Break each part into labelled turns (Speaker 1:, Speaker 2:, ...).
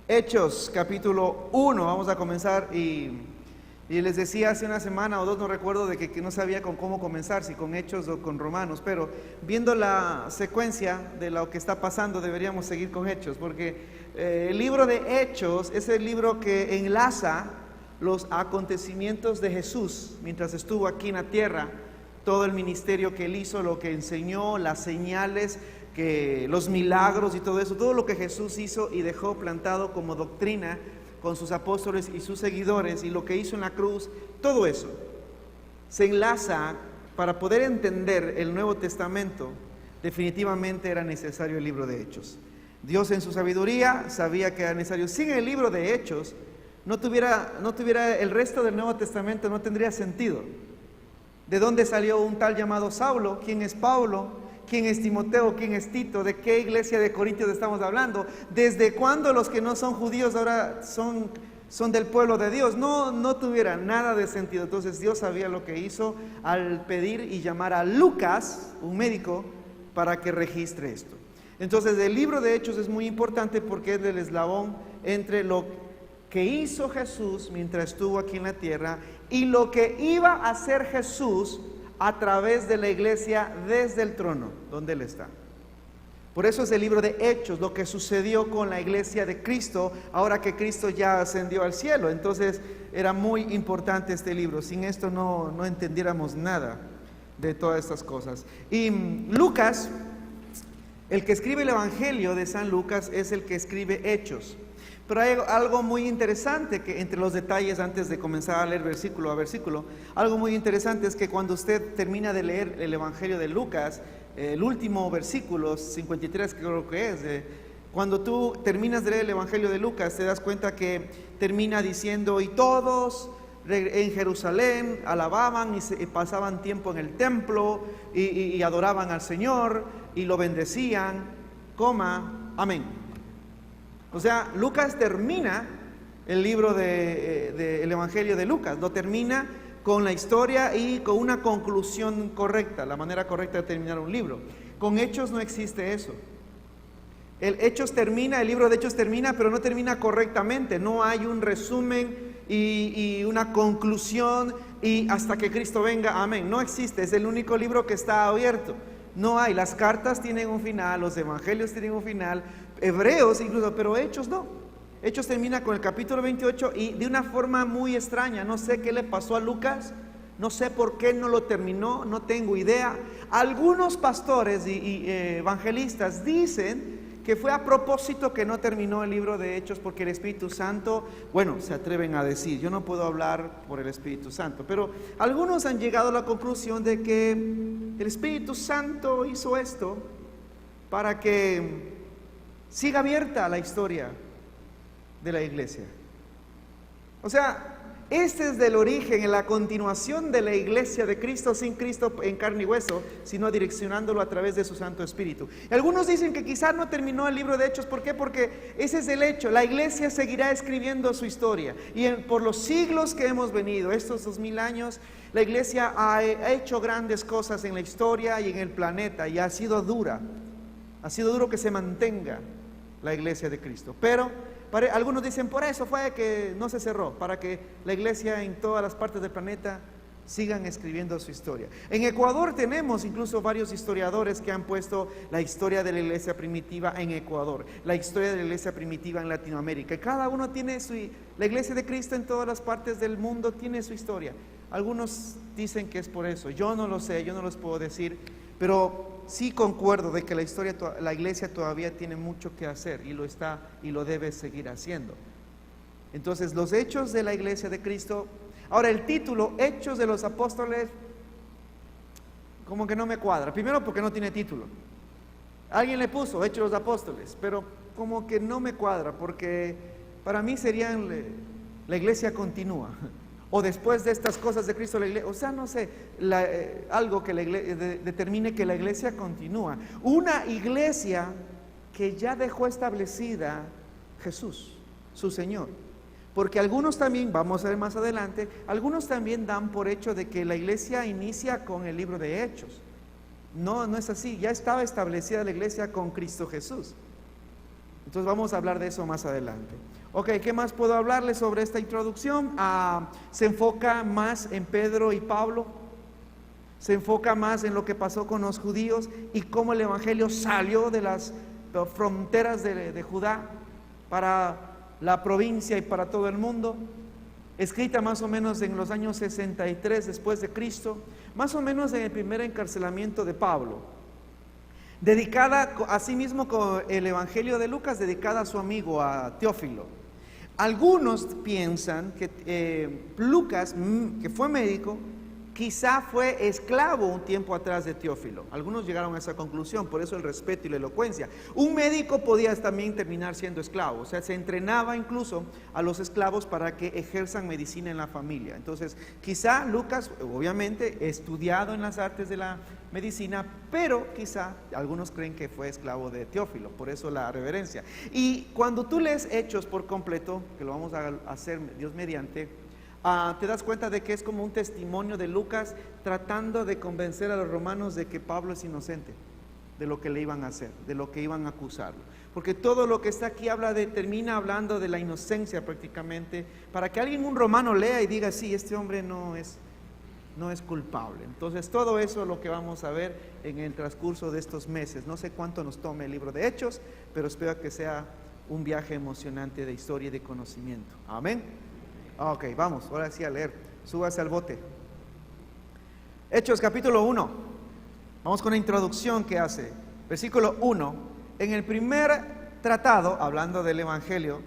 Speaker 1: Hechos, capítulo 1, vamos a comenzar y les decía hace una semana o dos, no recuerdo, de que no sabía con cómo comenzar, si con Hechos o con Romanos, pero viendo la secuencia de lo que está pasando, deberíamos seguir con Hechos, porque el libro de Hechos es el libro que enlaza los acontecimientos de Jesús mientras estuvo aquí en la tierra, todo el ministerio que él hizo, lo que enseñó, las señales, los milagros y todo eso, todo lo que Jesús hizo y dejó plantado como doctrina con sus apóstoles y sus seguidores, y lo que hizo en la cruz, todo eso se enlaza. Para poder entender el Nuevo Testamento, definitivamente era necesario el libro de Hechos. Dios en su sabiduría sabía que era necesario. Sin el libro de Hechos, no tuviera el resto del Nuevo Testamento, no tendría sentido. ¿De dónde salió un tal llamado Saulo? ¿Quién es Pablo? ¿Quién es Timoteo? ¿Quién es Tito? ¿De qué iglesia de Corintios estamos hablando? ¿Desde cuándo los que no son judíos ahora son del pueblo de Dios? No tuviera nada de sentido. Entonces Dios sabía lo que hizo al pedir y llamar a Lucas, un médico, para que registre esto. Entonces el libro de Hechos es muy importante porque es el eslabón entre lo que hizo Jesús mientras estuvo aquí en la tierra y lo que iba a hacer Jesús a través de la iglesia desde el trono donde Él está. Por eso es el libro de Hechos, lo que sucedió con la iglesia de Cristo, ahora que Cristo ya ascendió al cielo. Entonces era muy importante este libro. Sin esto no entendiéramos nada de todas estas cosas. Y Lucas, el que escribe el Evangelio de San Lucas, es el que escribe Hechos. Pero hay algo muy interesante que entre los detalles, antes de comenzar a leer versículo a versículo, algo muy interesante es que cuando usted termina de leer el Evangelio de Lucas, el último versículo, 53 creo que es, cuando tú terminas de leer el Evangelio de Lucas, te das cuenta que termina diciendo: y todos en Jerusalén alababan y pasaban tiempo en el templo y adoraban al Señor y lo bendecían, amén. O sea, Lucas termina el libro el Evangelio de Lucas, lo termina con la historia y con una conclusión correcta, la manera correcta de terminar un libro. Con Hechos no existe eso. El libro de Hechos termina, pero no termina correctamente. No hay un resumen y una conclusión y hasta que Cristo venga, amén. No existe, es el único libro que está abierto. No hay, las cartas tienen un final, los evangelios tienen un final, Hebreos incluso, pero Hechos no. Hechos termina con el capítulo 28 y de una forma muy extraña. No sé qué le pasó a Lucas, no sé por qué no lo terminó, no tengo idea. Algunos pastores y evangelistas dicen que fue a propósito que no terminó el libro de Hechos porque el Espíritu Santo, bueno, se atreven a decir, yo no puedo hablar por el Espíritu Santo, pero algunos han llegado a la conclusión de que el Espíritu Santo hizo esto para que siga abierta la historia de la iglesia. O sea, este es del origen, en la continuación de la iglesia de Cristo, sin Cristo en carne y hueso, sino direccionándolo a través de su Santo Espíritu. Y algunos dicen que quizás no terminó el libro de Hechos. ¿Por qué? Porque ese es el hecho. La iglesia seguirá escribiendo su historia. Y por los siglos que hemos venido, estos 2000 años, la iglesia ha hecho grandes cosas en la historia y en el planeta. Y ha sido dura. Ha sido duro que se mantenga la iglesia de Cristo. Pero algunos dicen, por eso fue que no se cerró, para que la iglesia en todas las partes del planeta sigan escribiendo su historia. En Ecuador tenemos incluso varios historiadores que han puesto la historia de la iglesia primitiva en Ecuador, la historia de la iglesia primitiva en Latinoamérica. Y cada uno tiene la iglesia de Cristo en todas las partes del mundo tiene su historia. Algunos dicen que es por eso. Yo no lo sé, yo no los puedo decir, pero sí concuerdo de que la iglesia todavía tiene mucho que hacer y lo está y lo debe seguir haciendo. Entonces, los hechos de la iglesia de Cristo. Ahora, el título, Hechos de los Apóstoles, como que no me cuadra. Primero porque no tiene título. Alguien le puso Hechos de los Apóstoles, pero como que no me cuadra, porque para mí serían la iglesia continúa. O después de estas cosas de Cristo, la iglesia, o sea, no sé, algo que determine que la iglesia continúa. Una iglesia que ya dejó establecida Jesús, su Señor. Porque algunos también, vamos a ver más adelante, algunos también dan por hecho de que la iglesia inicia con el libro de Hechos. No es así, ya estaba establecida la iglesia con Cristo Jesús. Entonces vamos a hablar de eso más adelante. Ok, ¿qué más puedo hablarles sobre esta introducción? Se enfoca más en Pedro y Pablo, se enfoca más en lo que pasó con los judíos y cómo el evangelio salió de las fronteras de Judá para la provincia y para todo el mundo. Escrita más o menos en los años 63 después de Cristo, más o menos en el primer encarcelamiento de Pablo, dedicada asimismo con el evangelio de Lucas, dedicada a su amigo, a Teófilo. Algunos piensan que Lucas, que fue médico, quizá fue esclavo un tiempo atrás de Teófilo. Algunos llegaron a esa conclusión, por eso el respeto y la elocuencia. Un médico podía también terminar siendo esclavo, o sea, se entrenaba incluso a los esclavos para que ejerzan medicina en la familia. Entonces, quizá Lucas, obviamente, estudiado en las artes de la medicina, pero quizá algunos creen que fue esclavo de Teófilo, por eso la reverencia. Y cuando tú lees Hechos por completo, que lo vamos a hacer Dios mediante, te das cuenta de que es como un testimonio de Lucas tratando de convencer a los romanos de que Pablo es inocente de lo que le iban a hacer, de lo que iban a acusarlo. Porque todo lo que está aquí termina hablando de la inocencia prácticamente, para que alguien, un romano, lea y diga, sí, este hombre no es culpable. Entonces todo eso es lo que vamos a ver en el transcurso de estos meses. No sé cuánto nos tome el libro de Hechos, pero espero que sea un viaje emocionante de historia y de conocimiento. Amén. Ok, vamos, ahora sí a leer. Súbase al bote. Hechos capítulo 1. Vamos con la introducción que hace. Versículo 1. En el primer tratado, hablando del evangelio,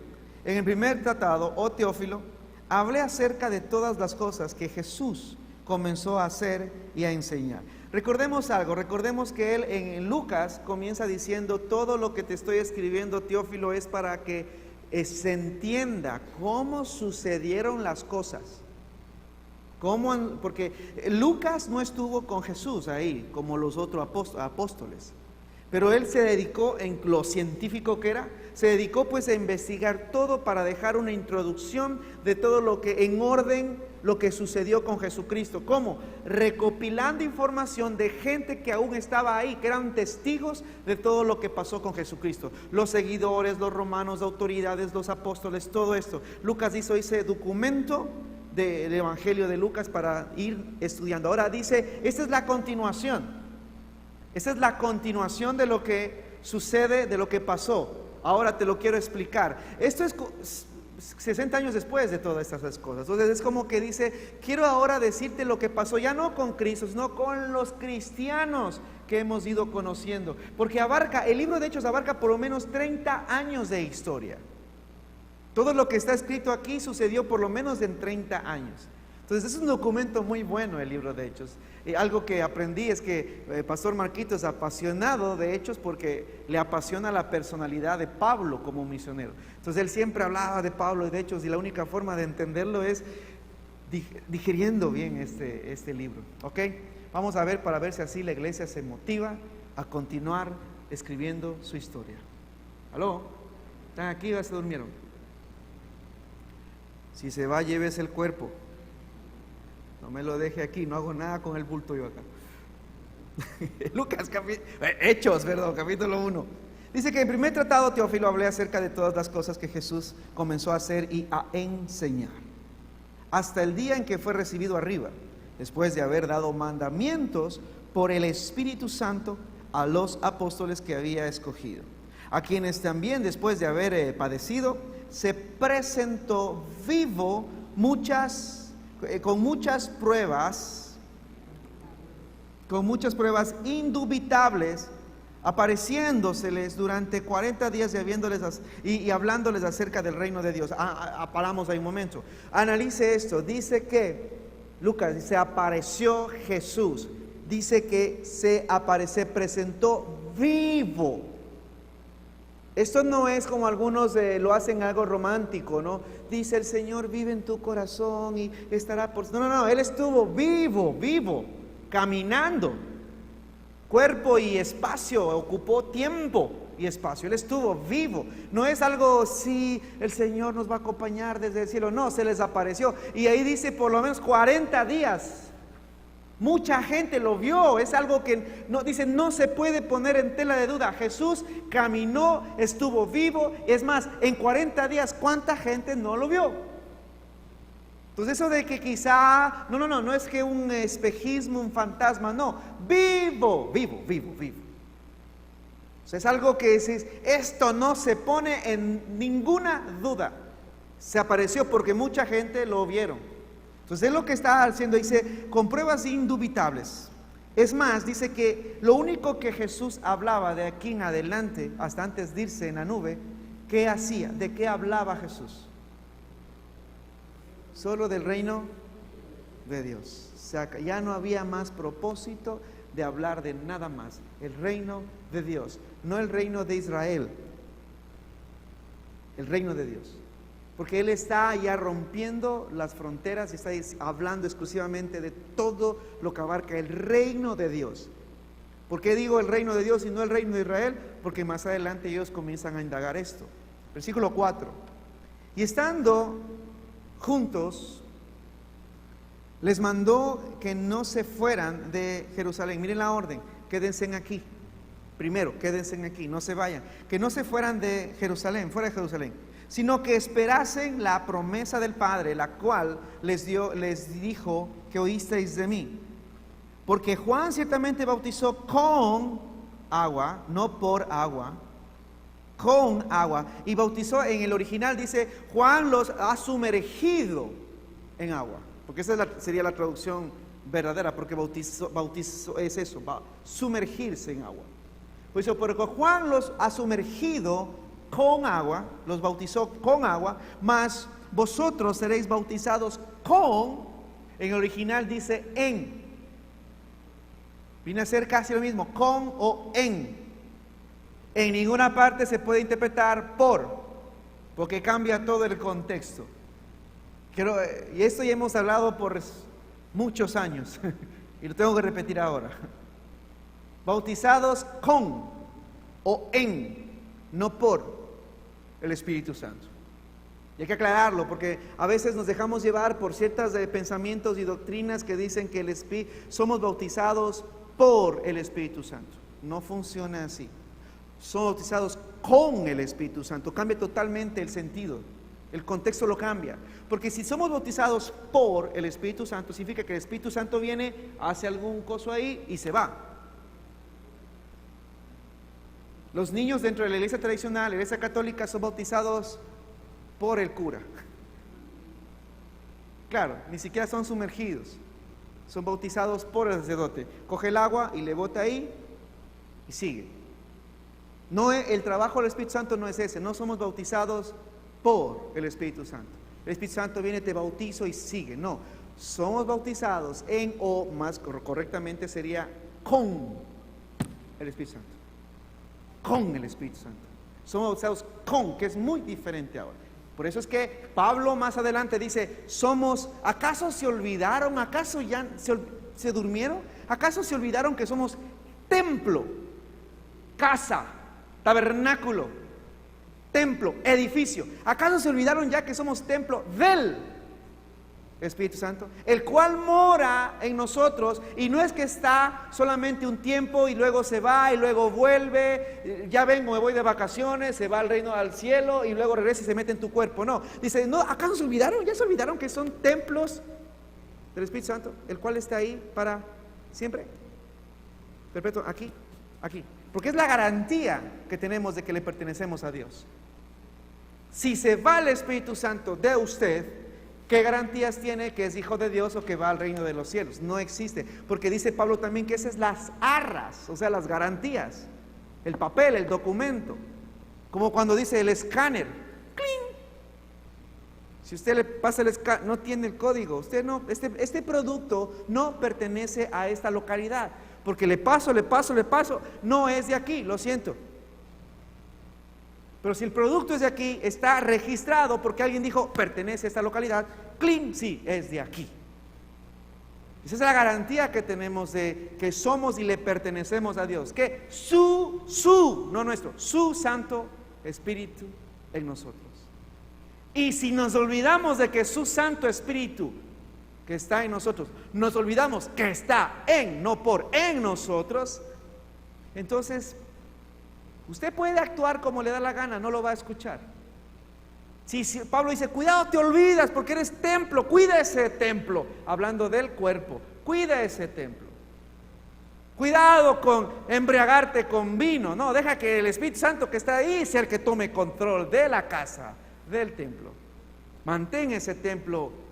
Speaker 1: en el primer tratado, oh Teófilo, hablé acerca de todas las cosas que Jesús comenzó a hacer y a enseñar. Recordemos algo, recordemos que él en Lucas comienza diciendo: todo lo que te estoy escribiendo, Teófilo, es para que se entienda cómo sucedieron las cosas. Porque Lucas no estuvo con Jesús ahí como los otros apóstoles, pero él se dedicó, en lo científico que era, se dedicó pues a investigar todo para dejar una introducción de todo lo que en orden, lo que sucedió con Jesucristo. ¿Cómo? Recopilando información de gente que aún estaba ahí, que eran testigos de todo lo que pasó con Jesucristo. Los seguidores, los romanos, autoridades, los apóstoles, todo esto. Lucas hizo ese documento del evangelio de Lucas para ir estudiando. Ahora dice, esta es la continuación. Esta es la continuación de lo que sucede, de lo que pasó. Ahora te lo quiero explicar. Esto es 60 años después de todas estas cosas. Entonces es como que dice, quiero ahora decirte lo que pasó, ya no con Cristo, sino con los cristianos que hemos ido conociendo. Porque el libro de Hechos abarca por lo menos 30 años de historia. Todo lo que está escrito aquí sucedió por lo menos en 30 años. Entonces es un documento muy bueno el libro de Hechos. Algo que aprendí es que Pastor Marquito es apasionado de Hechos porque le apasiona la personalidad de Pablo como misionero. Entonces él siempre hablaba de Pablo y de Hechos, y la única forma de entenderlo es digiriendo bien este libro. ¿Ok? Vamos a ver, para ver si así la iglesia se motiva a continuar escribiendo su historia. ¿Aló? ¿Están aquí o ya se durmieron? Si se va, llévese el cuerpo. No me lo deje aquí, no hago nada con el bulto yo acá. Hechos, capítulo 1. Dice que en el primer tratado, Teófilo, hablé acerca de todas las cosas que Jesús comenzó a hacer y a enseñar, hasta el día en que fue recibido arriba, después de haber dado mandamientos por el Espíritu Santo a los apóstoles que había escogido, a quienes también, después de haber padecido, se presentó vivo con muchas pruebas indubitables, apareciéndoseles durante 40 días y hablándoles acerca del reino de Dios. Paramos ahí un momento. Analice esto. Dice que Lucas se apareció Jesús. Dice que se presentó vivo. Esto no es como algunos lo hacen algo romántico, ¿no? Dice, el Señor vive en tu corazón y estará por... No, Él estuvo vivo, caminando. Cuerpo y espacio, ocupó tiempo y espacio. Él estuvo vivo. No es algo, sí, el Señor nos va a acompañar desde el cielo. No, se les apareció. Y ahí dice por lo menos 40 días. Mucha gente lo vio, es algo que no, dice, no se puede poner en tela de duda. Jesús caminó, estuvo vivo, es más, en 40 días, ¿cuánta gente no lo vio? Entonces eso de que quizá, no es que un espejismo, un fantasma, no, vivo. O sea, es algo que esto no se pone en ninguna duda. Se apareció porque mucha gente lo vieron. Entonces es lo que está haciendo, dice, con pruebas indubitables. Es más, dice que lo único que Jesús hablaba de aquí en adelante, hasta antes de irse en la nube, ¿qué hacía? ¿De qué hablaba Jesús? Solo del reino de Dios. O sea, ya no había más propósito de hablar de nada más. El reino de Dios, no el reino de Israel, el reino de Dios. Porque Él está ya rompiendo las fronteras y está hablando exclusivamente de todo lo que abarca el reino de Dios. ¿Por qué digo el reino de Dios y no el reino de Israel? Porque más adelante ellos comienzan a indagar esto. Versículo 4. Y estando juntos, les mandó que no se fueran de Jerusalén. Miren la orden, quédense aquí. Primero, quédense aquí, no se vayan. Que no se fueran de Jerusalén, fuera de Jerusalén, sino que esperasen la promesa del Padre, la cual les dijo que oísteis de mí. Porque Juan ciertamente bautizó con agua, no por agua, con agua. Y bautizó, en el original dice, Juan los ha sumergido en agua. Porque esa sería la traducción verdadera, porque bautizo es eso, va a sumergirse en agua. Por eso, porque Juan los ha sumergido con agua, los bautizó con agua, mas vosotros seréis bautizados con, en el original dice en. Viene a ser casi lo mismo, con o en. En ninguna parte se puede interpretar por, porque cambia todo el contexto. Y esto ya hemos hablado por muchos años, y lo tengo que repetir ahora. Bautizados con o en, no por el Espíritu Santo. Y hay que aclararlo porque a veces nos dejamos llevar por ciertos pensamientos y doctrinas que dicen que somos bautizados por el Espíritu Santo. No funciona así. Somos bautizados con el Espíritu Santo. Cambia totalmente el sentido. El contexto lo cambia. Porque si somos bautizados por el Espíritu Santo, significa que el Espíritu Santo viene, hace algún coso ahí y se va. Los niños dentro de la iglesia tradicional, la iglesia católica, son bautizados por el cura. Claro, ni siquiera son sumergidos. Son bautizados por el sacerdote. Coge el agua y le bota ahí y sigue. No, el trabajo del Espíritu Santo no es ese. No somos bautizados por el Espíritu Santo. El Espíritu Santo viene, te bautizo y sigue. No, somos bautizados en, o más correctamente sería con el Espíritu Santo. Con el Espíritu Santo. Somos bautizados con, que es muy diferente ahora. Por eso es que Pablo más adelante dice, ¿acaso se olvidaron? ¿Acaso ya se durmieron? ¿Acaso se olvidaron que somos templo, casa, tabernáculo, templo, edificio? ¿Acaso se olvidaron ya que somos templo del Espíritu Santo, el cual mora en nosotros? Y no es que está solamente un tiempo y luego se va y luego vuelve, ya vengo, me voy de vacaciones, se va al reino, al cielo y luego regresa y se mete en tu cuerpo. No, dice, no, ¿acaso se olvidaron? ¿Ya se olvidaron que son templos del Espíritu Santo, el cual está ahí para siempre? Perpetuo, aquí, porque es la garantía que tenemos de que le pertenecemos a Dios. Si se va el Espíritu Santo de usted, ¿qué garantías tiene que es hijo de Dios o que va al reino de los cielos? No existe, porque dice Pablo también que esas son las arras, o sea, las garantías, el papel, el documento, como cuando dice el escáner, ¡cling! Si usted le pasa el escáner, no tiene el código, usted no, este producto no pertenece a esta localidad, porque le paso, no es de aquí, lo siento. Pero si el producto es de aquí, está registrado porque alguien dijo, pertenece a esta localidad, ¡clean! Sí, es de aquí. Esa es la garantía que tenemos de que somos y le pertenecemos a Dios. Que no nuestro, su Santo Espíritu en nosotros. Y si nos olvidamos de que su Santo Espíritu que está en nosotros, nos olvidamos que está en, no por, en nosotros, entonces usted puede actuar como le da la gana, no lo va a escuchar. Si Pablo dice, cuidado, te olvidas porque eres templo, cuida ese templo, hablando del cuerpo, cuida ese templo. Cuidado con embriagarte con vino, no, deja que el Espíritu Santo que está ahí sea el que tome control de la casa, del templo. Mantén ese templo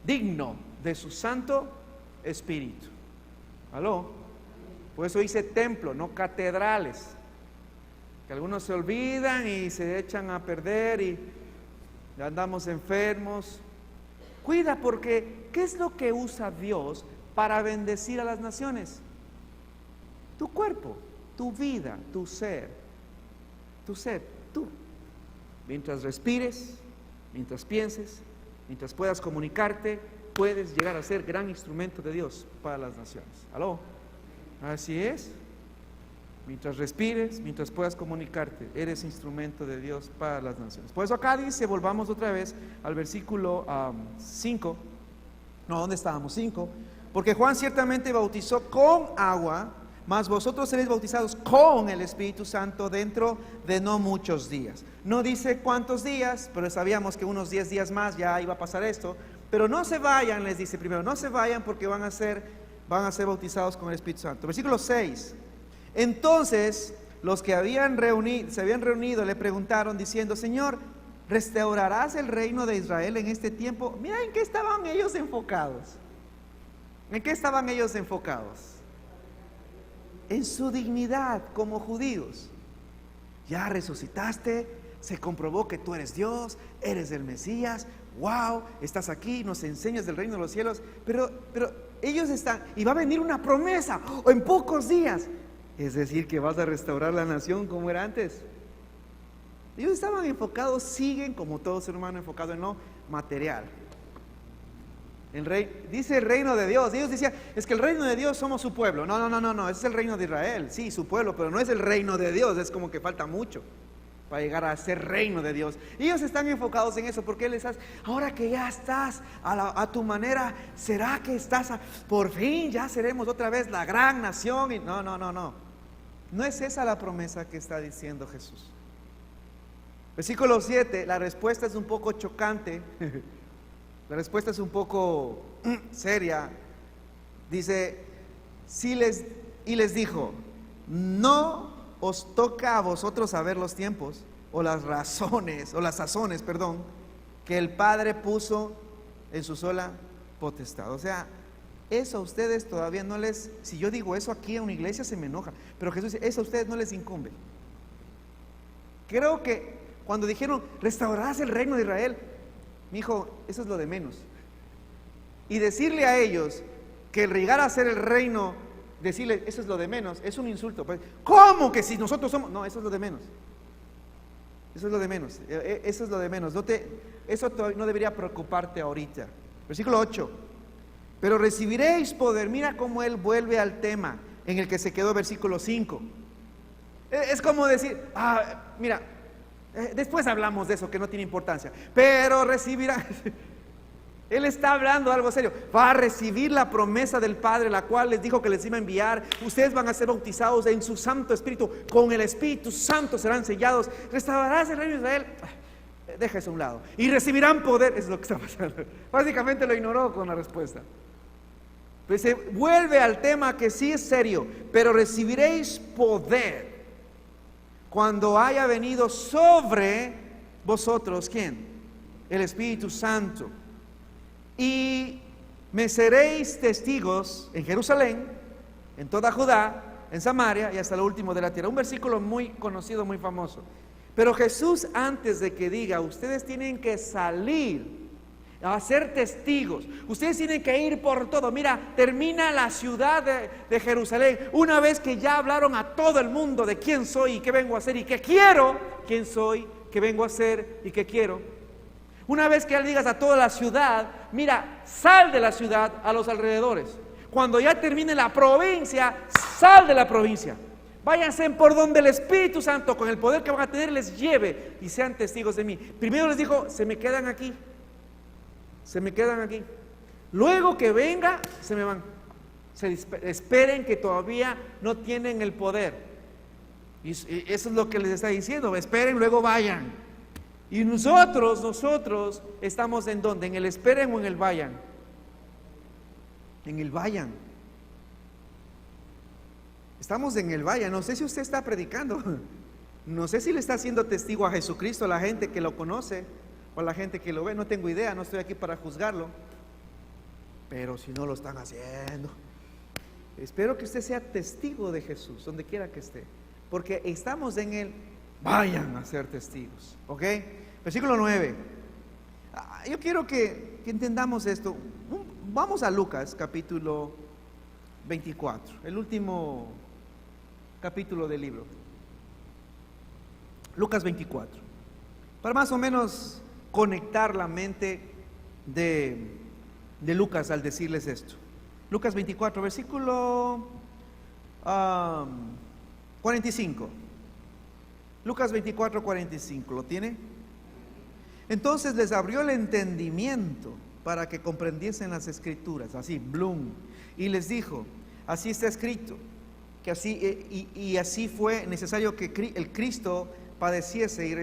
Speaker 1: digno de su Santo Espíritu. ¿Aló? Por eso dice templo, no catedrales. Que algunos se olvidan y se echan a perder y andamos enfermos. Cuida, porque ¿qué es lo que usa Dios para bendecir a las naciones? Tu cuerpo, tu vida, tu ser, tú. Mientras respires, mientras pienses, mientras puedas comunicarte, puedes llegar a ser gran instrumento de Dios para las naciones. ¿Aló? Así es. Mientras respires, mientras puedas comunicarte, eres instrumento de Dios para las naciones. Por eso acá dice, volvamos otra vez al versículo 5. No, ¿dónde estábamos? 5. Porque Juan ciertamente bautizó con agua, mas vosotros seréis bautizados con el Espíritu Santo dentro de no muchos días. No dice cuántos días, pero sabíamos que unos 10 días más ya iba a pasar esto. Pero no se vayan, les dice primero, no se vayan porque van a ser bautizados con el Espíritu Santo. Versículo 6. Entonces los que se habían reunido le preguntaron diciendo, Señor, ¿restaurarás el reino de Israel en este tiempo? Mira en qué estaban ellos enfocados. ¿En qué estaban ellos enfocados? En su dignidad como judíos. Ya resucitaste, se comprobó que tú eres Dios, eres el Mesías. Wow, estás aquí, nos enseñas del reino de los cielos. Pero ellos están, y va a venir una promesa en pocos días. Es decir, que vas a restaurar la nación como era antes. Ellos estaban enfocados, siguen como todo ser humano enfocado en lo material. Dice el reino de Dios. Ellos decían, es que el reino de Dios somos su pueblo. No, ese es el reino de Israel. Sí, su pueblo, pero no es el reino de Dios. Es como que falta mucho para llegar a ser reino de Dios. Ellos están enfocados en eso, porque les hace, ahora que ya estás a tu manera, ¿será que estás por fin ya seremos otra vez la gran nación? Y no. No es esa la promesa que está diciendo Jesús. Versículo 7, la respuesta es un poco chocante. La respuesta es un poco seria. Dice, y les dijo, no os toca a vosotros saber los tiempos o las sazones, que el Padre puso en su sola potestad. O sea, eso a ustedes todavía no les, si yo digo eso aquí en una iglesia se me enoja, pero Jesús dice, eso a ustedes no les incumbe. Creo que cuando dijeron, restaurarás el reino de Israel, mi hijo, eso es lo de menos. Y decirle a ellos que el llegar a ser el reino, decirle eso es lo de menos, es un insulto. ¿Cómo que si nosotros somos? No, eso es lo de menos. Eso es lo de menos. Eso es lo de menos. Eso no debería preocuparte ahorita. Versículo 8. Pero recibiréis poder. Mira cómo él vuelve al tema en el que se quedó versículo 5. Es como decir, mira, después hablamos de eso que no tiene importancia, pero recibirán. Él está hablando algo serio. Va a recibir la promesa del Padre, la cual les dijo que les iba a enviar. Ustedes van a ser bautizados en su Santo Espíritu. Con el Espíritu Santo serán sellados. Restaurarás el reino de Israel. Deja eso a un lado. Y recibirán poder. Es lo que está pasando. Básicamente lo ignoró con la respuesta. Pues se vuelve al tema que sí es serio. Pero recibiréis poder cuando haya venido sobre vosotros, ¿quién? El Espíritu Santo. Y me seréis testigos en Jerusalén, en toda Judá, en Samaria y hasta lo último de la tierra. Un versículo muy conocido, muy famoso. Pero Jesús, antes de que diga, ustedes tienen que salir a ser testigos, ustedes tienen que ir por todo. Mira, termina la ciudad de Jerusalén. Una vez que ya hablaron a todo el mundo de quién soy y qué vengo a hacer y qué quiero, quién soy, qué vengo a hacer y qué quiero. Una vez que ya le digas a toda la ciudad, mira, sal de la ciudad a los alrededores. Cuando ya termine la provincia, sal de la provincia. Váyanse por donde el Espíritu Santo, con el poder que van a tener, les lleve y sean testigos de mí. Primero les dijo, se me quedan aquí. Luego que venga, se me van. Esperen que todavía no tienen el poder. Y eso es lo que les está diciendo. Esperen, luego vayan. Y nosotros estamos ¿en dónde? ¿En el esperen o en el vayan? En el vayan. Estamos en el vayan. No sé si usted está predicando. No sé si le está haciendo testigo a Jesucristo a la gente que lo conoce o a la gente que lo ve. No tengo idea, no estoy aquí para juzgarlo. Pero si no lo están haciendo, espero que usted sea testigo de Jesús donde quiera que esté, porque estamos en el vayan a ser testigos. ¿Ok? Versículo 9. Yo quiero que entendamos esto. Vamos a Lucas capítulo 24, el último capítulo del libro. Lucas 24, para más o menos conectar la mente de Lucas al decirles esto. Lucas 24, versículo 45. Lucas 24, 45, ¿lo tiene? Entonces les abrió el entendimiento para que comprendiesen las escrituras, así, blum, y les dijo, así está escrito, que así y así fue necesario que el Cristo padeciese y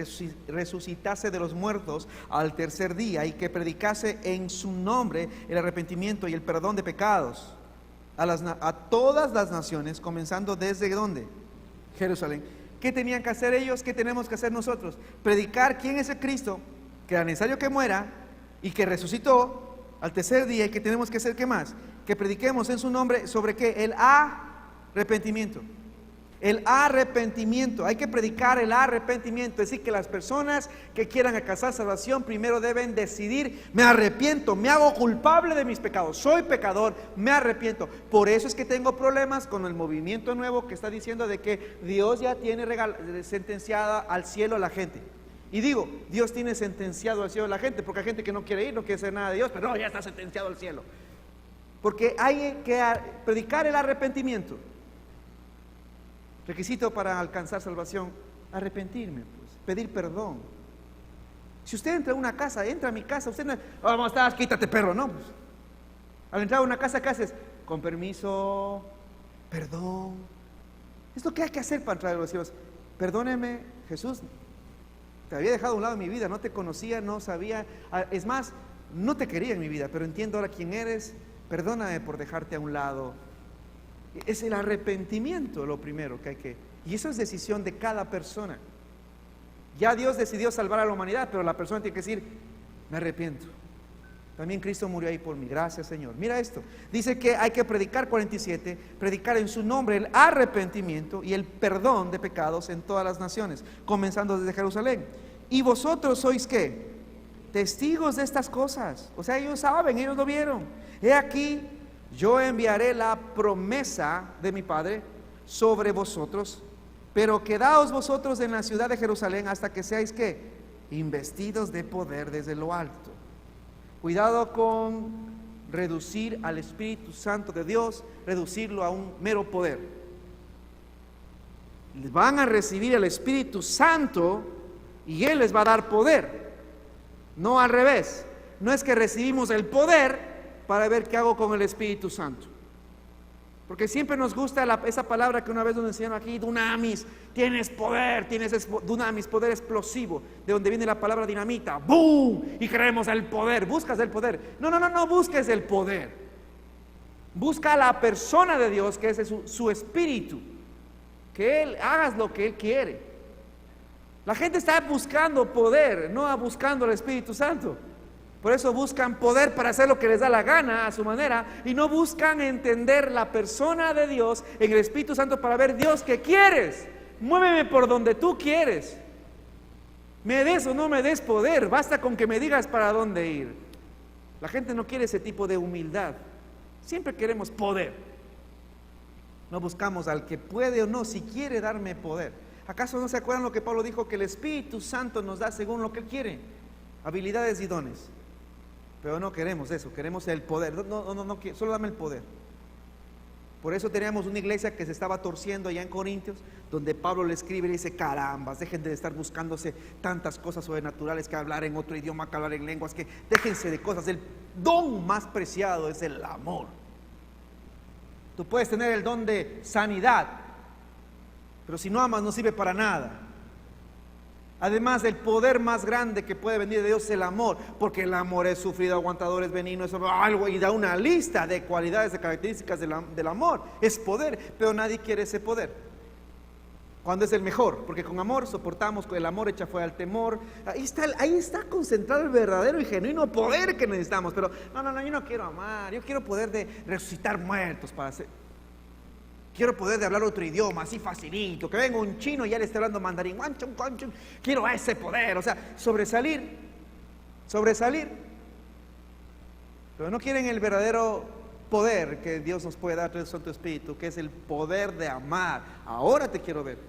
Speaker 1: resucitase de los muertos al tercer día, y que predicase en su nombre el arrepentimiento y el perdón de pecados a todas las naciones, comenzando desde ¿dónde? Jerusalén. ¿Qué tenían que hacer ellos? ¿Qué tenemos que hacer nosotros? Predicar quién es el Cristo, que era necesario que muera y que resucitó al tercer día, y que tenemos que hacer ¿qué más? Que prediquemos en su nombre sobre ¿qué? El arrepentimiento. El arrepentimiento, hay que predicar el arrepentimiento. Es decir, que las personas que quieran alcanzar salvación primero deben decidir: me arrepiento, me hago culpable de mis pecados, soy pecador, me arrepiento. Por eso es que tengo problemas con el movimiento nuevo que está diciendo de que Dios ya tiene sentenciada al cielo a la gente. Y digo, Dios tiene sentenciado al cielo a la gente, porque hay gente que no quiere ir, no quiere hacer nada de Dios, pero no, ya está sentenciado al cielo. Porque hay que predicar el arrepentimiento. Requisito para alcanzar salvación: arrepentirme, pues, pedir perdón. Si usted entra a una casa, entra a mi casa, usted no, ¿cómo estás? Quítate, perro, no, pues. Al entrar a una casa, ¿qué haces? Con permiso, perdón. Es lo que hay que hacer para entrar a los cielos. Perdóneme, Jesús, te había dejado a un lado en mi vida, no te conocía, no sabía, es más, no te quería en mi vida, pero entiendo ahora quién eres. Perdóname por dejarte a un lado. Es el arrepentimiento lo primero que hay que, y eso es decisión de cada persona. Ya Dios decidió salvar a la humanidad, pero la persona tiene que decir: me arrepiento, también Cristo murió ahí por mí, gracias Señor. Mira esto, dice que hay que predicar, 47, predicar en su nombre el arrepentimiento y el perdón de pecados en todas las naciones, comenzando desde Jerusalén. Y vosotros sois ¿qué? Testigos de estas cosas. O sea, ellos saben, ellos lo vieron. He aquí, yo enviaré la promesa de mi Padre sobre vosotros, pero quedaos vosotros en la ciudad de Jerusalén hasta que seáis ¿qué? Investidos de poder desde lo alto. Cuidado con reducir al Espíritu Santo de Dios, reducirlo a un mero poder. Van a recibir el Espíritu Santo y Él les va a dar poder, no al revés. No es que recibimos el poder para ver qué hago con el Espíritu Santo, porque siempre nos gusta esa palabra que una vez nos enseñaron aquí: dunamis, tienes poder, dunamis, poder explosivo, de donde viene la palabra dinamita, ¡boom! Y creemos el poder, buscas el poder. No busques el poder, busca a la persona de Dios, que es su Espíritu, que Él hagas lo que Él quiere. La gente está buscando poder, no buscando el Espíritu Santo. Por eso buscan poder para hacer lo que les da la gana a su manera, y no buscan entender la persona de Dios en el Espíritu Santo para ver: Dios, ¿qué quieres? Muéveme por donde tú quieres. Me des o no me des poder, basta con que me digas para dónde ir. La gente no quiere ese tipo de humildad. Siempre queremos poder. No buscamos al que puede o no, si quiere darme poder. ¿Acaso no se acuerdan lo que Pablo dijo? Que el Espíritu Santo nos da según lo que Él quiere, habilidades y dones. Pero no queremos eso, queremos el poder. No, solo dame el poder. Por eso teníamos una iglesia que se estaba torciendo allá en Corintios, donde Pablo le escribe y le dice: carambas, dejen de estar buscándose tantas cosas sobrenaturales, que hablar en otro idioma, que hablar en lenguas, que déjense de cosas. El don más preciado es el amor. Tú puedes tener el don de sanidad, pero si no amas no sirve para nada. Además, el poder más grande que puede venir de Dios es el amor, porque el amor es sufrido, aguantador, es benigno, es algo, y da una lista de cualidades, de características del amor. Es poder, pero nadie quiere ese poder cuando es el mejor, porque con amor soportamos, con el amor echa fuera el temor. Ahí está concentrado el verdadero y genuino poder que necesitamos. Pero no, yo no quiero amar, yo quiero poder de resucitar muertos para hacer. Quiero poder de hablar otro idioma, así facilito, que venga un chino y ya le esté hablando mandarín. Quiero ese poder, o sea, sobresalir. Pero no quieren el verdadero poder que Dios nos puede dar a través de su Santo Espíritu, que es el poder de amar. Ahora te quiero ver.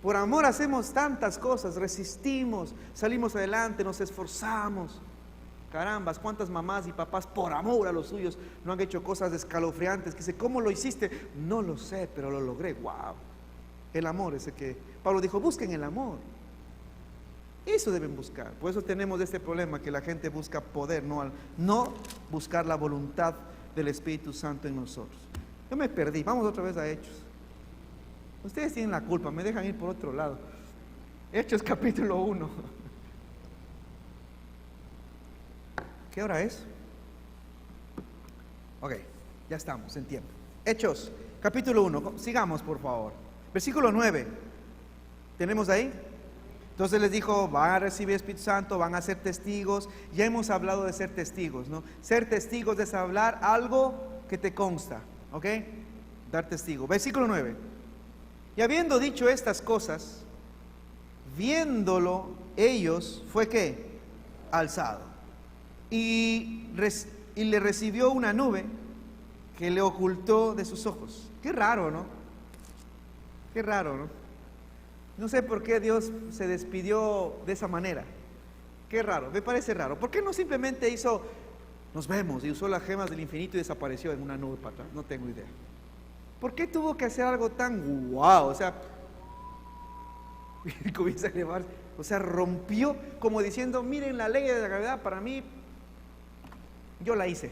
Speaker 1: Por amor hacemos tantas cosas, resistimos, salimos adelante, nos esforzamos. Carambas, cuántas mamás y papás por amor a los suyos no han hecho cosas escalofriantes, que dice: ¿cómo lo hiciste? No lo sé, pero lo logré. Wow. El amor es el que Pablo dijo: busquen el amor. Eso deben buscar. Por eso tenemos este problema, que la gente busca poder, no buscar la voluntad del Espíritu Santo en nosotros. Yo me perdí, vamos otra vez a Hechos. Ustedes tienen la culpa, me dejan ir por otro lado. Hechos capítulo 1. ¿Qué hora es? Ok, ya estamos en tiempo. Hechos, capítulo 1, sigamos por favor. Versículo 9, ¿tenemos ahí? Entonces les dijo: van a recibir Espíritu Santo, van a ser testigos. Ya hemos hablado de ser testigos, ¿no? Ser testigos es hablar algo que te consta, ¿ok? Dar testigo. Versículo 9. Y habiendo dicho estas cosas, viéndolo ellos, ¿fue qué? Alzado. Y le recibió una nube que le ocultó de sus ojos. Qué raro, ¿no? Qué raro, ¿no? No sé por qué Dios se despidió de esa manera. Qué raro, me parece raro. ¿Por qué no simplemente hizo: nos vemos, y usó las gemas del infinito y desapareció en una nube para atrás? No tengo idea. ¿Por qué tuvo que hacer algo tan guau? O sea, comienza a elevarse, o sea, rompió, como diciendo: miren, la ley de la gravedad para mí, yo la hice.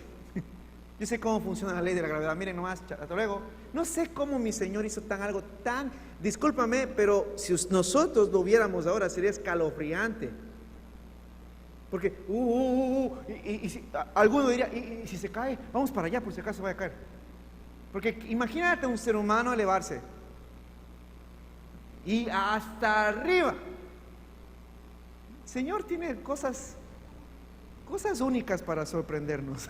Speaker 1: Yo sé cómo funciona la ley de la gravedad, miren nomás, hasta luego. No sé cómo mi Señor hizo algo tan, discúlpame, pero si nosotros lo viéramos ahora sería escalofriante. Porque, alguno diría: ¿y si se cae? Vamos para allá por si acaso vaya a caer. Porque imagínate un ser humano elevarse y hasta arriba. El Señor tiene cosas únicas para sorprendernos.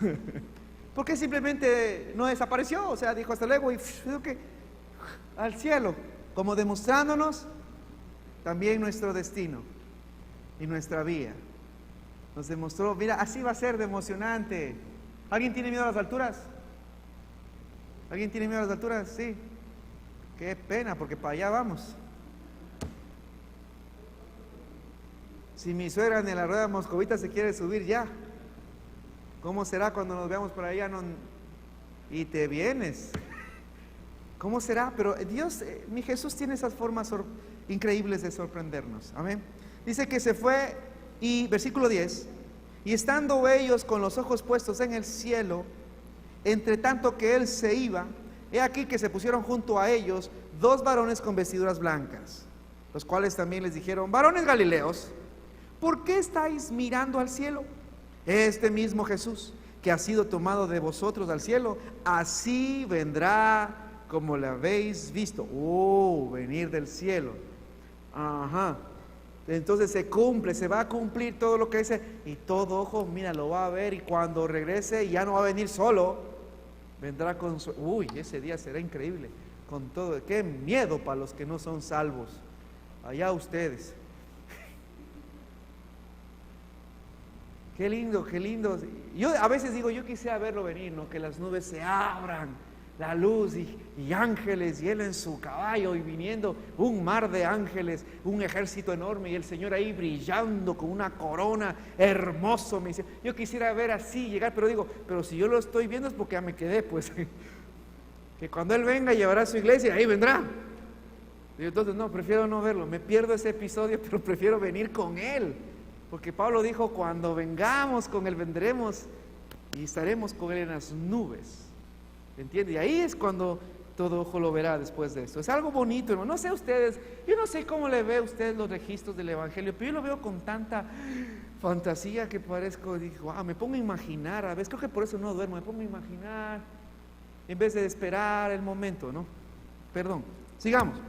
Speaker 1: Porque simplemente no desapareció, o sea, dijo hasta luego y al cielo, como demostrándonos también nuestro destino y nuestra vía. Nos demostró: mira, así va a ser de emocionante. ¿Alguien tiene miedo a las alturas? ¿Alguien tiene miedo a las alturas? Sí. Qué pena, porque para allá vamos. Si mi suegra en la rueda moscovita se quiere subir ya, ¿cómo será cuando nos veamos por allá? Y te vienes. ¿Cómo será? Pero Dios, mi Jesús tiene esas formas increíbles de sorprendernos. Amén. Dice que se fue, y versículo 10, y estando ellos con los ojos puestos en el cielo, entre tanto que él se iba, he aquí que se pusieron junto a ellos 2 varones con vestiduras blancas, los cuales también les dijeron: varones galileos, ¿por qué estáis mirando al cielo? Este mismo Jesús que ha sido tomado de vosotros al cielo, así vendrá como le habéis visto. Venir del cielo. Ajá. Entonces se va a cumplir todo lo que dice, y todo ojo, mira, lo va a ver, y cuando regrese ya no va a venir solo, vendrá con su... ese día será increíble, con todo. Qué miedo para los que no son salvos. Allá ustedes. Qué lindo, qué lindo. Yo a veces digo: yo quisiera verlo venir, ¿no? Que las nubes se abran, la luz y ángeles, y él en su caballo, y viniendo un mar de ángeles, un ejército enorme, y el Señor ahí brillando con una corona, hermoso. Me dice: yo quisiera ver así llegar, pero digo: pero si yo lo estoy viendo es porque ya me quedé, pues. que cuando Él venga llevará a su iglesia, ahí vendrá. Y entonces no, prefiero no verlo, me pierdo ese episodio, pero prefiero venir con Él, porque Pablo dijo, cuando vengamos con Él, vendremos y estaremos con Él en las nubes, ¿entiende? Y ahí es cuando todo ojo lo verá después de esto. Es algo bonito, hermano. No sé ustedes, yo no sé cómo le ve a usted los registros del Evangelio, pero yo lo veo con tanta fantasía que parezco, digo, me pongo a imaginar, a veces creo que por eso no duermo, me pongo a imaginar, en vez de esperar el momento, ¿no? Perdón, sigamos.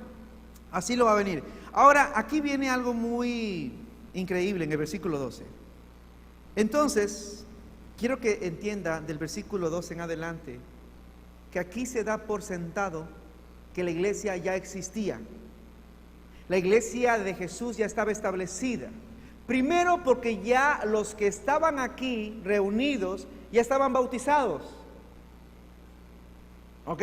Speaker 1: Así lo va a venir. Ahora, aquí viene algo muy increíble en el versículo 12. Entonces, quiero que entienda del versículo 12 en adelante, que aquí se da por sentado que la iglesia ya existía. La iglesia de Jesús ya estaba establecida. Primero porque ya los que estaban aquí reunidos ya estaban bautizados. ¿Ok?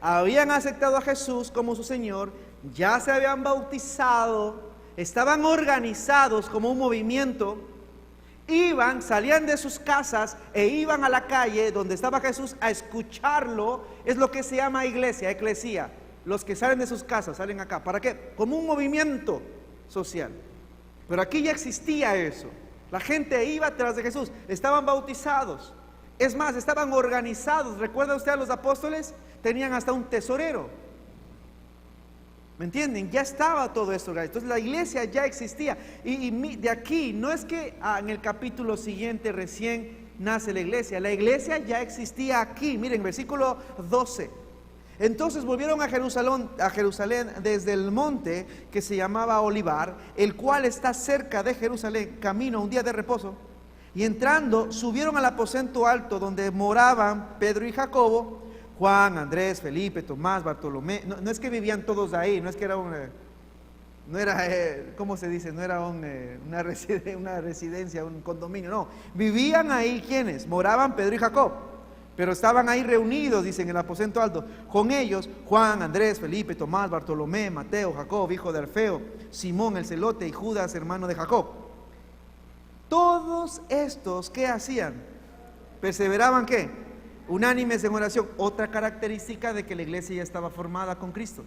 Speaker 1: Habían aceptado a Jesús como su Señor, ya se habían bautizado, estaban organizados como un movimiento, salían de sus casas e iban a la calle donde estaba Jesús a escucharlo. Es lo que se llama iglesia, eclesía. Los que salen de sus casas, salen acá. ¿Para qué? Como un movimiento social. Pero aquí ya existía eso. La gente iba tras de Jesús, estaban bautizados. Es más, estaban organizados. ¿Recuerda usted a los apóstoles? Tenían hasta un tesorero. ¿Me entienden? Ya estaba todo esto. Entonces la iglesia ya existía. Y de aquí, no es que en el capítulo siguiente recién nace la iglesia ya existía aquí. Miren, versículo 12. Entonces volvieron a Jerusalén desde el monte que se llamaba Olivar, el cual está cerca de Jerusalén, camino a un día de reposo. Y entrando, subieron al aposento alto donde moraban Pedro y Jacobo, Juan, Andrés, Felipe, Tomás, Bartolomé. No es que vivían todos ahí, no es que era ¿cómo se dice? No era una residencia, un condominio, no. Vivían ahí, ¿quiénes? Moraban Pedro y Jacob, pero estaban ahí reunidos, dicen, en el aposento alto. Con ellos, Juan, Andrés, Felipe, Tomás, Bartolomé, Mateo, Jacob, hijo de Alfeo, Simón el celote y Judas, hermano de Jacob. Todos estos, ¿qué hacían? Perseveraban, ¿qué? Unánimes en oración. Otra característica de que la iglesia ya estaba formada con Cristo.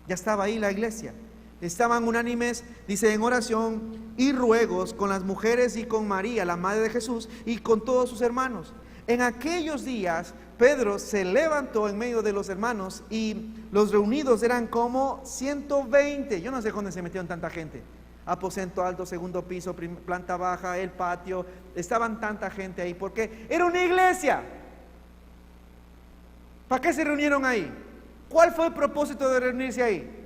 Speaker 1: Ya estaba ahí la iglesia. Estaban unánimes, dice, en oración y ruegos con las mujeres y con María, la madre de Jesús, y con todos sus hermanos. En aquellos días, Pedro se levantó en medio de los hermanos y los reunidos eran como 120. Yo no sé dónde se metieron tanta gente. Aposento alto, segundo piso, planta baja, el patio. Estaban tanta gente ahí porque era una iglesia. ¿Para qué se reunieron ahí? ¿Cuál fue el propósito de reunirse ahí?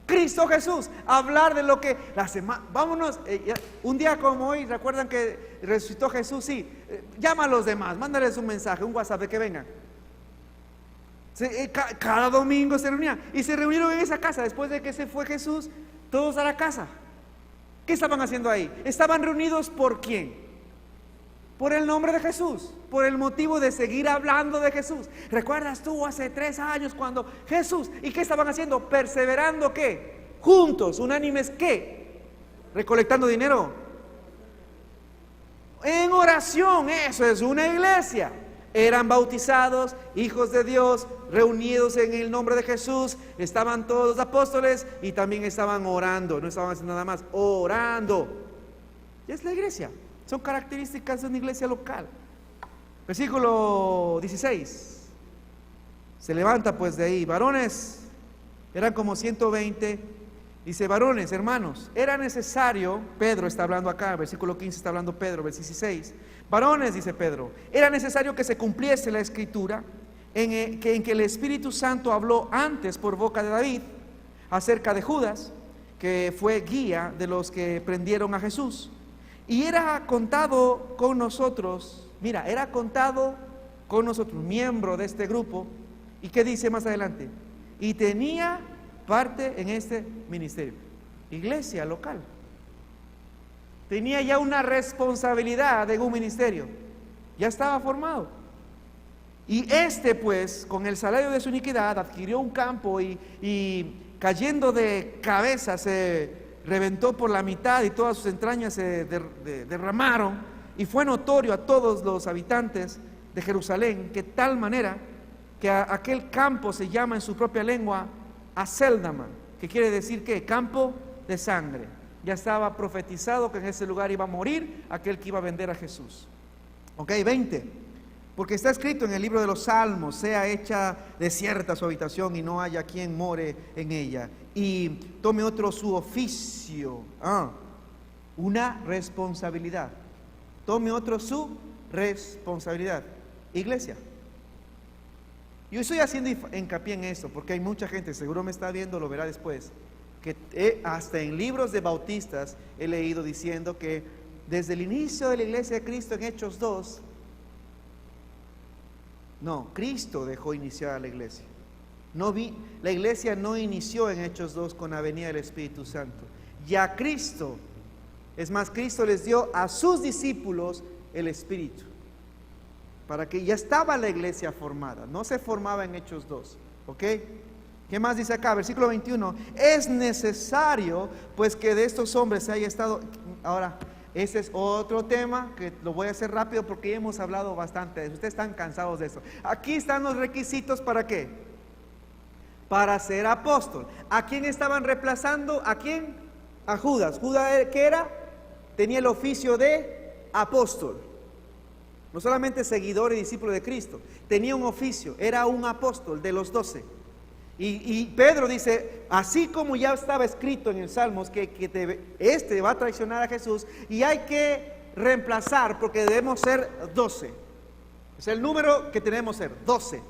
Speaker 1: Cristo Jesús, hablar de lo que la semana, vámonos, un día como hoy, ¿recuerdan que resucitó Jesús? Sí, llama a los demás, mándales un mensaje, un WhatsApp de que vengan. Cada domingo se reunían y se reunieron en esa casa. Después de que se fue Jesús, todos a la casa. ¿Qué estaban haciendo ahí? Estaban reunidos ¿por quién? Por el nombre de Jesús, por el motivo de seguir hablando de Jesús. ¿Recuerdas tú hace 3 años cuando Jesús? ¿Y qué estaban haciendo? Perseverando, ¿qué? Juntos, unánimes, ¿qué? Recolectando dinero. En oración, eso es una iglesia. Eran bautizados, hijos de Dios, reunidos en el nombre de Jesús. Estaban todos los apóstoles y también estaban orando. No estaban haciendo nada más, orando. Y es la iglesia. Son características de una iglesia local. Versículo 16. Se levanta pues de ahí. Varones, eran como 120. Dice, varones, hermanos, era necesario, Pedro está hablando acá, versículo 15 está hablando Pedro, versículo 16. Varones, dice Pedro, era necesario que se cumpliese la escritura en que el Espíritu Santo habló antes por boca de David acerca de Judas, que fue guía de los que prendieron a Jesús. Y era contado con nosotros, mira, era contado con nosotros, miembro de este grupo. ¿Y qué dice más adelante? Y tenía parte en este ministerio. Iglesia local. Tenía ya una responsabilidad en un ministerio. Ya estaba formado. Y pues, con el salario de su iniquidad, adquirió un campo y cayendo de cabeza se reventó por la mitad y todas sus entrañas se derramaron, y fue notorio a todos los habitantes de Jerusalén que tal manera que aquel campo se llama en su propia lengua Aceldama, que quiere decir que campo de sangre. Ya estaba profetizado que en ese lugar iba a morir aquel que iba a vender a Jesús. Ok, 20. Porque está escrito en el libro de los Salmos: sea hecha desierta su habitación y no haya quien more en ella. Y tome otro su oficio. Una responsabilidad. Tome otro su responsabilidad. Iglesia. Yo estoy haciendo hincapié en esto porque hay mucha gente, seguro me está viendo, lo verá después, que hasta en libros de bautistas he leído diciendo que desde el inicio de la iglesia de Cristo en Hechos 2, no, Cristo dejó iniciar a la iglesia. La iglesia no inició en Hechos 2 con la venida del Espíritu Santo. Ya Cristo, es más, Cristo les dio a sus discípulos el Espíritu, para que ya estaba la iglesia formada, no se formaba en Hechos 2, ¿ok? ¿Qué más dice acá? Versículo 21, es necesario pues que de estos hombres se haya estado. Ahora, ese es otro tema que lo voy a hacer rápido porque ya hemos hablado bastante de eso. Ustedes están cansados de eso. Aquí están los requisitos. ¿Para qué? Para ser apóstol. ¿A quién estaban reemplazando? ¿A quién? A Judas. ¿Judas qué era? Tenía el oficio de apóstol. No solamente seguidor y discípulo de Cristo, tenía un oficio, era un apóstol de los 12. Y Pedro dice, así como ya estaba escrito en el Salmos que este va a traicionar a Jesús y hay que reemplazar porque debemos ser 12. Es el número que tenemos ser, 12.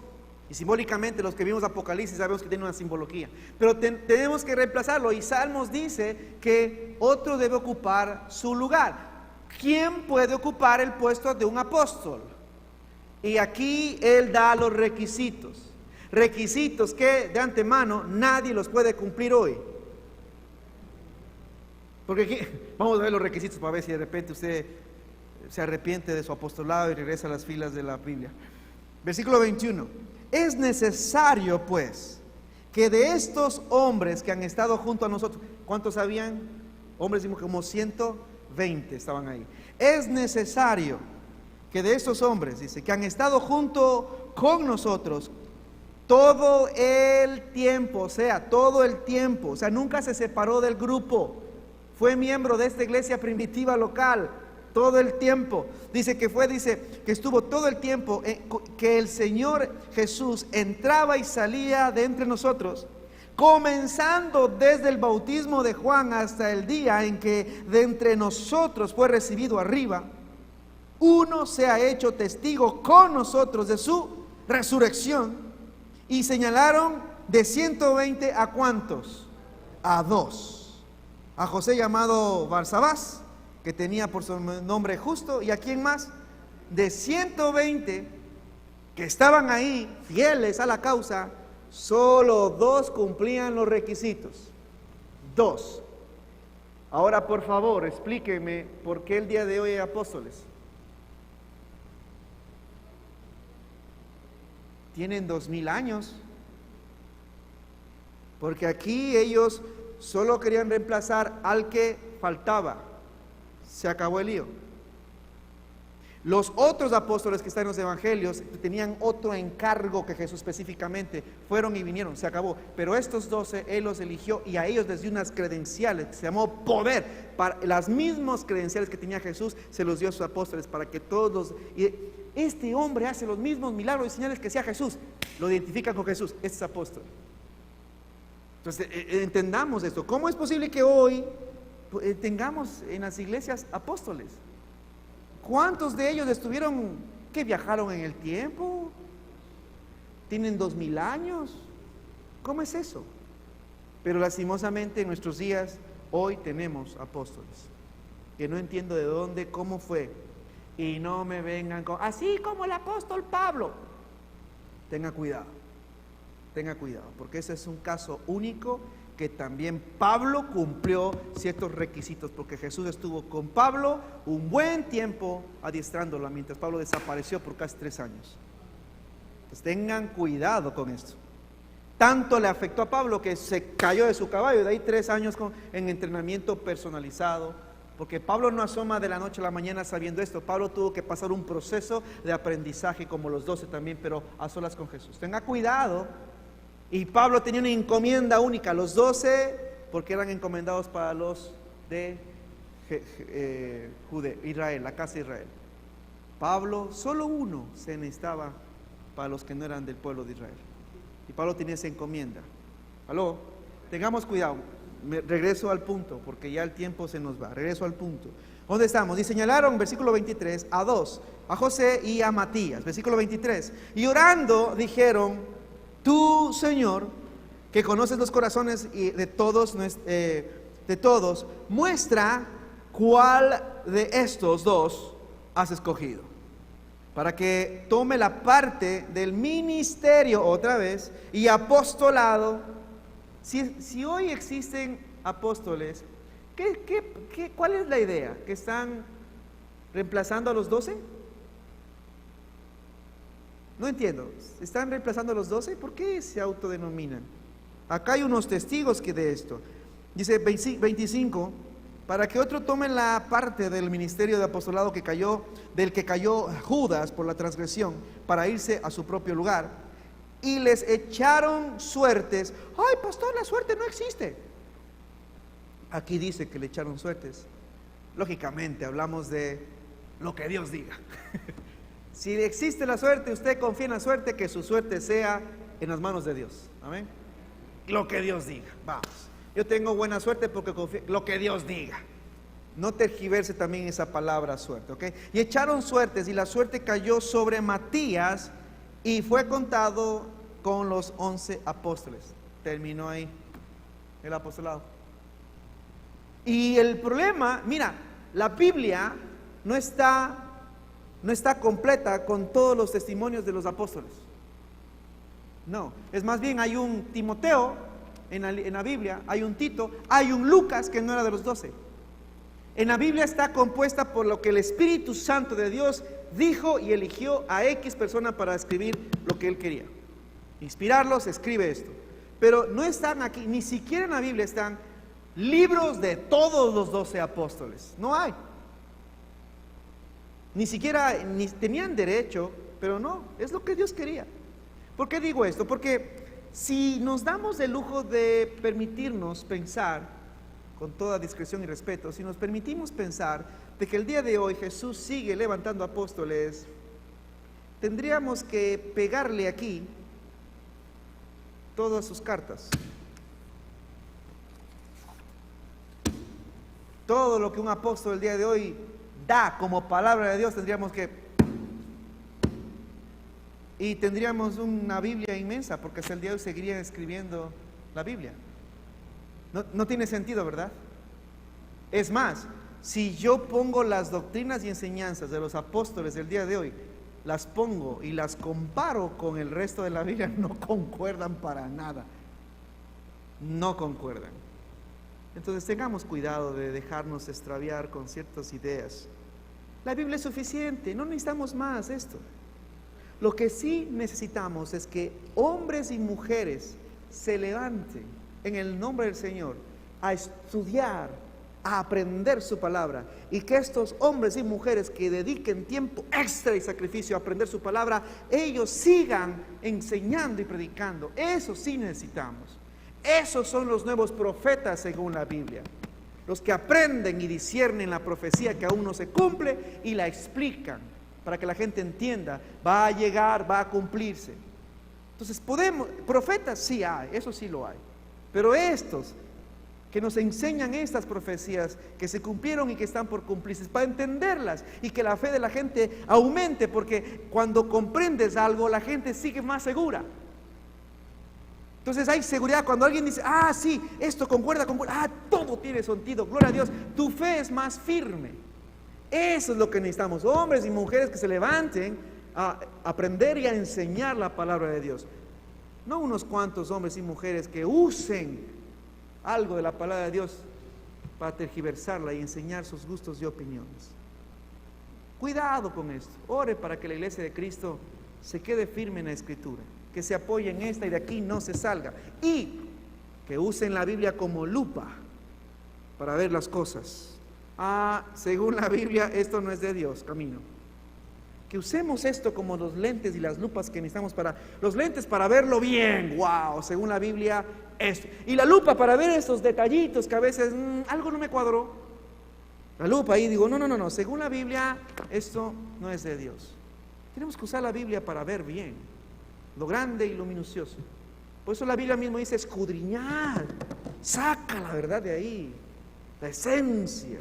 Speaker 1: Y simbólicamente los que vimos Apocalipsis sabemos que tiene una simbología. Pero tenemos que reemplazarlo y Salmos dice que otro debe ocupar su lugar. ¿Quién puede ocupar el puesto de un apóstol? Y aquí él da los requisitos. Requisitos que de antemano nadie los puede cumplir hoy. Porque aquí, vamos a ver los requisitos para ver si de repente usted se arrepiente de su apostolado y regresa a las filas de la Biblia. Versículo 21. Es necesario pues que de estos hombres que han estado junto a nosotros, ¿cuántos habían? Hombres como 120 estaban ahí. Es necesario que de estos hombres, dice, que han estado junto con nosotros todo el tiempo, o sea, nunca se separó del grupo, fue miembro de esta iglesia primitiva local, todo el tiempo, dice que estuvo todo el tiempo que el Señor Jesús entraba y salía de entre nosotros, comenzando desde el bautismo de Juan hasta el día en que de entre nosotros fue recibido arriba. Uno se ha hecho testigo con nosotros de su resurrección. Y señalaron de 120 a ¿cuántos? A 2. A José llamado Barsabás, que tenía por su nombre Justo. ¿Y a quién más? De 120 que estaban ahí fieles a la causa, solo 2 cumplían los requisitos. 2. Ahora por favor explíqueme por qué el día de hoy hay apóstoles. Tienen 2000 años, porque aquí ellos solo querían reemplazar al que faltaba. Se acabó el lío. Los otros apóstoles que están en los evangelios tenían otro encargo que Jesús específicamente, fueron y vinieron, se acabó. Pero estos 12 Él los eligió y a ellos les dio unas credenciales que se llamó poder. Para las mismas credenciales que tenía Jesús se los dio a sus apóstoles para que todos los... Este hombre hace los mismos milagros y señales que hacía Jesús, lo identifican con Jesús, este es apóstol. Entonces entendamos esto. ¿Cómo es posible que hoy tengamos en las iglesias apóstoles? ¿Cuántos de ellos estuvieron, que viajaron en el tiempo? ¿Tienen 2000 años? ¿Cómo es eso? Pero lastimosamente en nuestros días hoy tenemos apóstoles que no entiendo de dónde, cómo fue. Y no me vengan con, así como el apóstol Pablo. Tenga cuidado, porque ese es un caso único que también Pablo cumplió ciertos requisitos, porque Jesús estuvo con Pablo un buen tiempo adiestrándolo, mientras Pablo desapareció por casi 3 años. Entonces tengan cuidado con esto. Tanto le afectó a Pablo que se cayó de su caballo, de ahí 3 años en entrenamiento personalizado Porque Pablo no asoma de la noche a la mañana sabiendo esto. Pablo tuvo que pasar un proceso de aprendizaje como los 12 también, pero a solas con Jesús. Tenga cuidado. Y Pablo tenía una encomienda única, los 12, porque eran encomendados para los de Israel, la casa de Israel. Pablo, solo uno se necesitaba para los que no eran del pueblo de Israel. Y Pablo tenía esa encomienda. ¿Aló? Tengamos cuidado. Regreso al punto, porque ya el tiempo se nos va. Regreso al punto. ¿Dónde estamos? Y señalaron, versículo 23, a dos, a José y a Matías. Versículo 23. Y orando dijeron: tú, Señor, que conoces los corazones de todos, muestra cuál de estos dos has escogido, para que tome la parte del ministerio otra vez y apostolado. Si hoy existen apóstoles, ¿cuál es la idea? ¿Que están reemplazando a los 12? No entiendo. ¿Están reemplazando a los 12? ¿Por qué se autodenominan? Acá hay unos testigos que de esto. Dice 25, para que otro tome la parte del ministerio de apostolado del que cayó Judas por la transgresión, para irse a su propio lugar. Y les echaron suertes. Ay, pastor, la suerte no existe. Aquí dice que le echaron suertes. Lógicamente hablamos de lo que Dios diga. Si existe la suerte, usted confía en la suerte, que su suerte sea en las manos de Dios. Amén. Lo que Dios diga. Vamos. Yo tengo buena suerte porque confío. Lo que Dios diga. No tergiverse también esa palabra suerte, ¿ok? Y echaron suertes, y la suerte cayó sobre Matías y fue contado con los 11 apóstoles. Terminó ahí el apostolado. Y el problema, mira, la Biblia no está completa con todos los testimonios de los apóstoles. No, es más bien hay un Timoteo en la Biblia, hay un Tito, hay un Lucas que no era de los 12. En la Biblia está compuesta por lo que el Espíritu Santo de Dios dijo y eligió a X persona para escribir lo que él quería. Inspirarlos, escribe esto. Pero no están aquí, ni siquiera en la Biblia están libros de todos los 12 apóstoles. No hay. Ni siquiera tenían derecho, pero no, es lo que Dios quería. ¿Por qué digo esto? Porque si nos damos el lujo de permitirnos pensar, con toda discreción y respeto, si nos permitimos pensar de que el día de hoy Jesús sigue levantando apóstoles, tendríamos que pegarle aquí todas sus cartas. Todo lo que un apóstol el día de hoy da como palabra de Dios, tendríamos que... Y tendríamos una Biblia inmensa, porque hasta el día de hoy seguirían escribiendo la Biblia. No tiene sentido, ¿verdad? Es más, si yo pongo las doctrinas y enseñanzas de los apóstoles del día de hoy, las pongo y las comparo con el resto de la Biblia, no concuerdan para nada. No concuerdan. Entonces tengamos cuidado de dejarnos extraviar con ciertas ideas. La Biblia es suficiente, no necesitamos más esto. Lo que sí necesitamos es que hombres y mujeres se levanten en el nombre del Señor a estudiar, a aprender su palabra, y que estos hombres y mujeres que dediquen tiempo extra y sacrificio a aprender su palabra, ellos sigan enseñando y predicando. Eso sí necesitamos. Esos son los nuevos profetas según la Biblia, los que aprenden y disciernen la profecía que aún no se cumple y la explican para que la gente entienda, va a llegar, va a cumplirse. Entonces profetas sí hay, eso sí lo hay, pero estos que nos enseñan estas profecías que se cumplieron y que están por cumplirse, para entenderlas y que la fe de la gente aumente, porque cuando comprendes algo, la gente sigue más segura. Entonces hay seguridad cuando alguien dice: ah, sí, esto concuerda, todo tiene sentido, gloria a Dios, tu fe es más firme. Eso es lo que necesitamos, hombres y mujeres que se levanten a aprender y a enseñar la palabra de Dios. No unos cuantos hombres y mujeres que usen algo de la palabra de Dios para tergiversarla y enseñar sus gustos y opiniones. Cuidado con esto. Ore para que la iglesia de Cristo se quede firme en la Escritura, que se apoye en esta y de aquí no se salga, y que usen la Biblia como lupa para ver las cosas según la Biblia, esto no es de Dios, camino. Que usemos esto como los lentes y las lupas que necesitamos los lentes para verlo bien, wow, según la Biblia, esto. Y la lupa para ver esos detallitos que a veces, algo no me cuadró. La lupa ahí digo, no, según la Biblia, esto no es de Dios. Tenemos que usar la Biblia para ver bien, lo grande y lo minucioso. Por eso la Biblia mismo dice, escudriñar, saca la verdad de ahí, la esencia,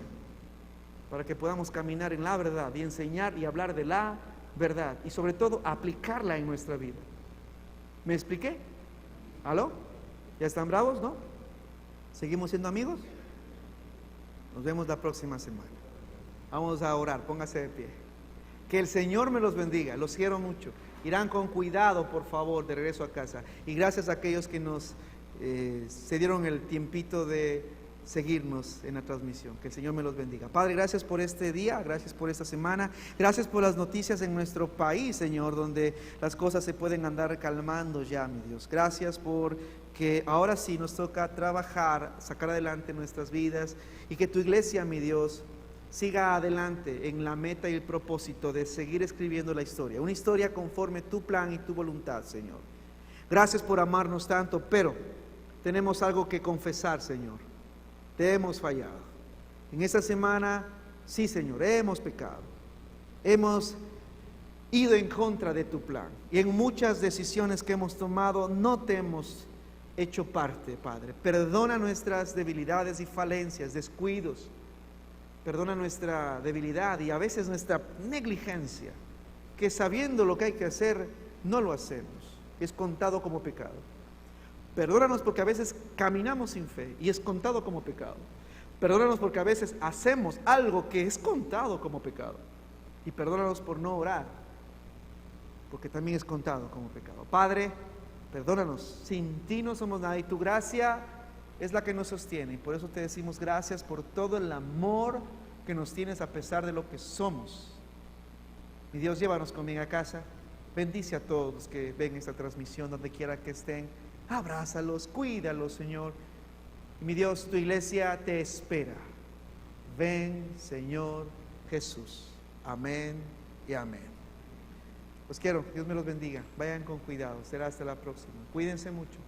Speaker 1: para que podamos caminar en la verdad y enseñar y hablar de la verdad y sobre todo aplicarla en nuestra vida. ¿Me expliqué? ¿Aló? ¿Ya están bravos, no? ¿Seguimos siendo amigos? Nos vemos la próxima semana. Vamos a orar, póngase de pie. Que el Señor me los bendiga, los quiero mucho. Irán con cuidado, por favor, de regreso a casa. Y gracias a aquellos que nos se dieron el tiempito de seguirnos en la transmisión. Que el Señor me los bendiga. Padre, gracias por este día, gracias por esta semana, gracias por las noticias en nuestro país, Señor, donde las cosas se pueden andar calmando ya, mi Dios. Gracias por que ahora sí nos toca trabajar, sacar adelante nuestras vidas y que tu iglesia, mi Dios, siga adelante en la meta y el propósito de seguir escribiendo la historia, una historia conforme tu plan y tu voluntad, Señor. Gracias por amarnos tanto, pero tenemos algo que confesar, Señor. Te hemos fallado. En esta semana, sí, Señor, hemos pecado. Hemos ido en contra de tu plan. Y en muchas decisiones que hemos tomado, no te hemos hecho parte, Padre. Perdona nuestras debilidades y falencias, descuidos. Perdona nuestra debilidad y a veces nuestra negligencia, que sabiendo lo que hay que hacer, no lo hacemos. Es contado como pecado. Perdónanos porque a veces caminamos sin fe y es contado como pecado. Perdónanos porque a veces hacemos algo que es contado como pecado. Y perdónanos por no orar, porque también es contado como pecado. Padre, perdónanos, sin ti no somos nada y tu gracia es la que nos sostiene. Y por eso te decimos gracias por todo el amor que nos tienes a pesar de lo que somos. Mi Dios, llévanos conmigo a casa. Bendice a todos los que ven esta transmisión, donde quiera que estén. Abrázalos, cuídalos, Señor. Y mi Dios, tu iglesia te espera. Ven, Señor Jesús. Amén y amén. Los quiero, Dios me los bendiga. Vayan con cuidado. Será hasta la próxima. Cuídense mucho.